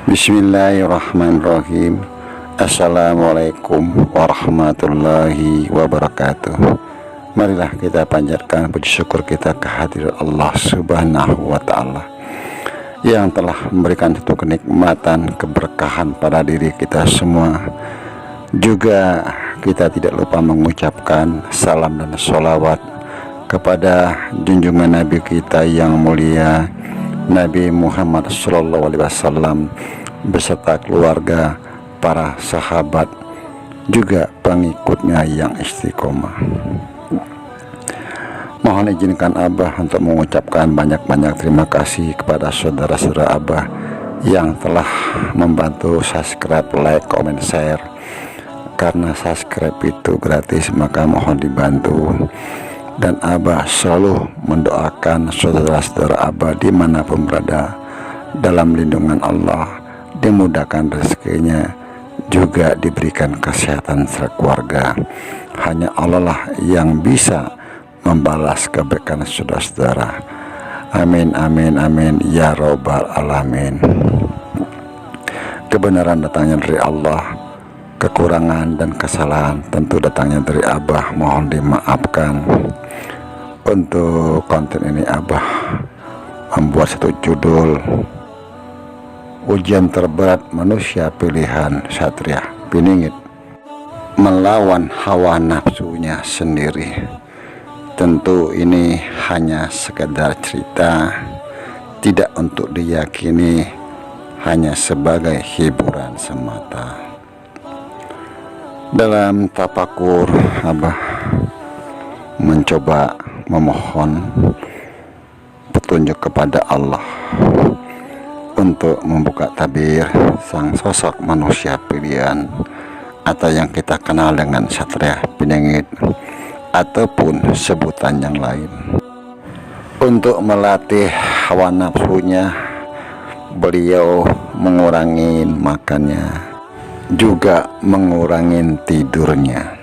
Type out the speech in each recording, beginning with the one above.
Bismillahirrahmanirrahim. Assalamualaikum warahmatullahi wabarakatuh. Marilah kita panjatkan puji syukur kita kehadirat Allah Subhanahu wa ta'ala yang telah memberikan satu kenikmatan, keberkahan pada diri kita semua. Juga kita tidak lupa mengucapkan salam dan sholawat kepada junjungan Nabi kita yang mulia, Nabi Muhammad SAW, beserta keluarga, para sahabat, juga pengikutnya yang istiqomah. Mohon izinkan Abah untuk mengucapkan banyak-banyak terima kasih kepada saudara-saudara Abah yang telah membantu subscribe, like, comment, share. Karena subscribe itu gratis, maka mohon dibantu. Dan Abah selalu mendoakan saudara-saudara Abah dimanapun berada dalam lindungan Allah, dimudahkan rezekinya, juga diberikan kesehatan sekeluarga. Hanya Allah lah yang bisa membalas kebaikan saudara-saudara. Amin, amin, amin, ya robbal alamin. Kebenaran datangnya dari Allah, kekurangan dan kesalahan tentu datangnya dari Abah, mohon dimaafkan. Untuk konten ini Abah membuat satu judul, ujian terberat manusia pilihan Satria Piningit melawan hawa nafsunya sendiri. Tentu ini hanya sekedar cerita, tidak untuk diyakini, hanya sebagai hiburan semata. Dalam tafakur Abah mencoba memohon petunjuk kepada Allah untuk membuka tabir sang sosok manusia pilihan, atau yang kita kenal dengan Satria Piningit ataupun sebutan yang lain. Untuk melatih hawa nafsunya, beliau mengurangi makannya, juga mengurangi tidurnya.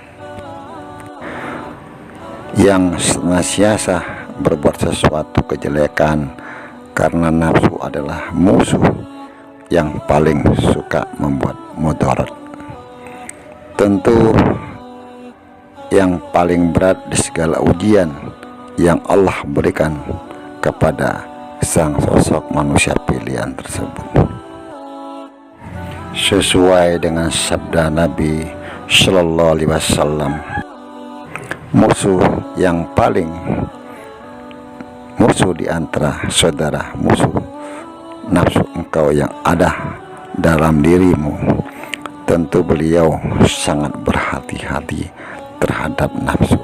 Yang senantiasa berbuat sesuatu kejelekan, karena nafsu adalah musuh yang paling suka membuat mudarat. Tentu yang paling berat di segala ujian yang Allah berikan kepada sang sosok manusia pilihan tersebut, sesuai dengan sabda Nabi Shallallahu Alaihi Wasallam, musuh yang paling musuh di antara saudara, musuh nafsu engkau yang ada dalam dirimu. Tentu beliau sangat berhati-hati terhadap nafsu,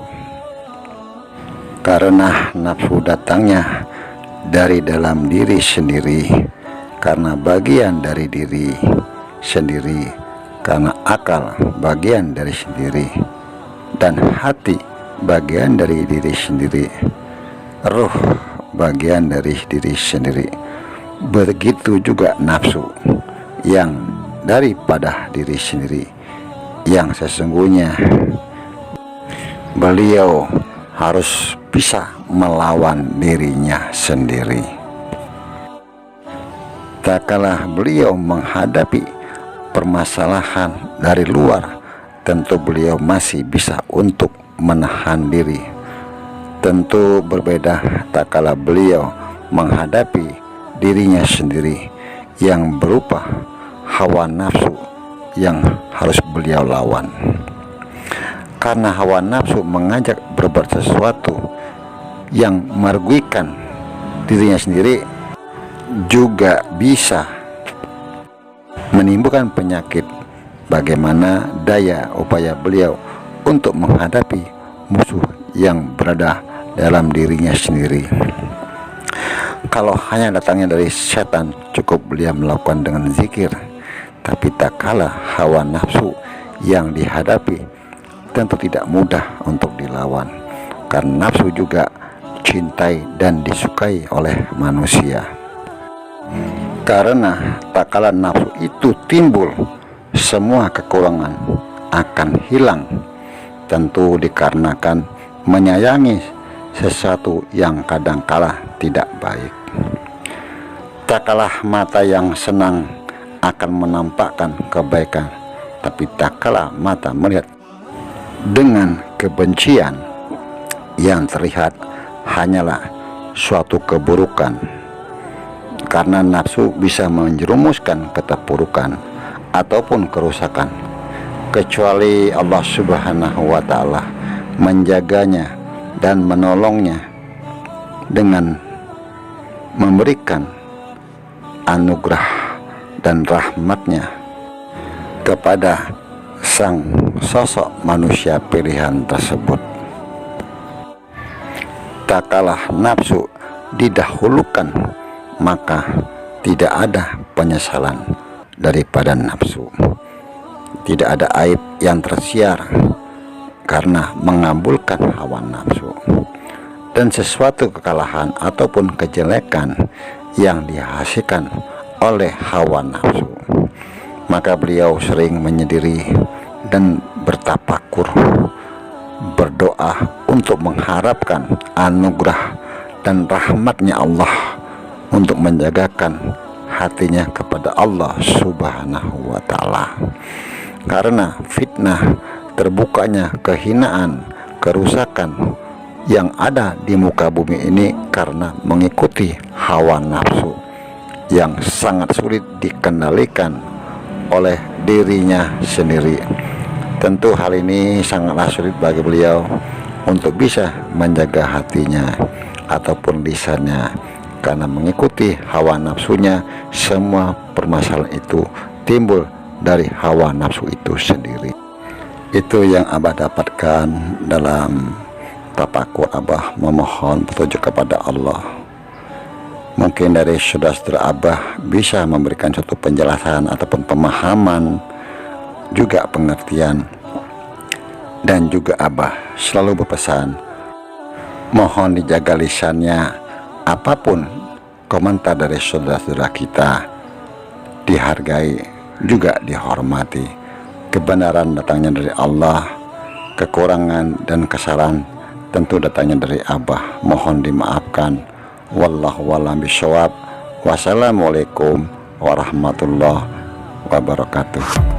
karena nafsu datangnya dari dalam diri sendiri, karena bagian dari diri sendiri, karena akal bagian dari sendiri, dan hati bagian dari diri sendiri, ruh bagian dari diri sendiri. Begitu juga nafsu yang daripada diri sendiri, yang sesungguhnya beliau harus bisa melawan dirinya sendiri. Tak kalah beliau menghadapi permasalahan dari luar, tentu beliau masih bisa untuk menahan diri. Tentu berbeda tak kala beliau menghadapi dirinya sendiri yang berupa hawa nafsu yang harus beliau lawan. Karena hawa nafsu mengajak berbuat sesuatu yang merugikan dirinya sendiri, juga bisa menimbulkan penyakit. Bagaimana daya upaya beliau untuk menghadapi musuh yang berada dalam dirinya sendiri? Kalau hanya datangnya dari setan, cukup beliau melakukan dengan zikir. Tapi tak kalah hawa nafsu yang dihadapi, tentu tidak mudah untuk dilawan, karena nafsu juga cintai dan disukai oleh manusia. Karena tak kalah nafsu itu timbul, semua kekurangan akan hilang. Tentu dikarenakan menyayangi sesuatu yang kadangkala tidak baik. Tak kalah mata yang senang akan menampakkan kebaikan, tapi tak kala mata melihat dengan kebencian, yang terlihat hanyalah suatu keburukan, karena nafsu bisa menjerumuskan keterpurukan ataupun kerusakan, kecuali Allah Subhanahu wa Ta'ala menjaganya dan menolongnya dengan memberikan anugerah dan rahmatnya kepada sang sosok manusia pilihan tersebut. Tak kalah nafsu didahulukan, maka tidak ada penyesalan daripada nafsu. Tidak ada aib yang tersiar karena mengabulkan hawa nafsu, dan sesuatu kekalahan ataupun kejelekan yang dihasilkan oleh hawa nafsu, maka beliau sering menyendiri dan bertapakur, berdoa untuk mengharapkan anugerah dan rahmatnya Allah untuk menjagakan hatinya kepada Allah Subhanahu wa Ta'ala. Karena fitnah terbukanya kehinaan, kerusakan yang ada di muka bumi ini karena mengikuti hawa nafsu yang sangat sulit dikendalikan oleh dirinya sendiri. Tentu hal ini sangatlah sulit bagi beliau untuk bisa menjaga hatinya ataupun lisannya, karena mengikuti hawa nafsunya. Semua permasalahan itu timbul dari hawa nafsu itu sendiri. Itu yang Abah dapatkan dalam tapakur Abah memohon petunjuk kepada Allah. Mungkin dari saudara-saudara Abah bisa memberikan suatu penjelasan ataupun pemahaman, juga pengertian. Dan juga Abah selalu berpesan, mohon dijaga lisannya. Apapun komentar dari saudara-saudara kita dihargai, juga dihormati. Kebenaran datangnya dari Allah, kekurangan dan kesalahan tentu datangnya dari Abah. Mohon dimaafkan. Wallahu a'lam bishawab. Wassalamualaikum warahmatullahi wabarakatuh.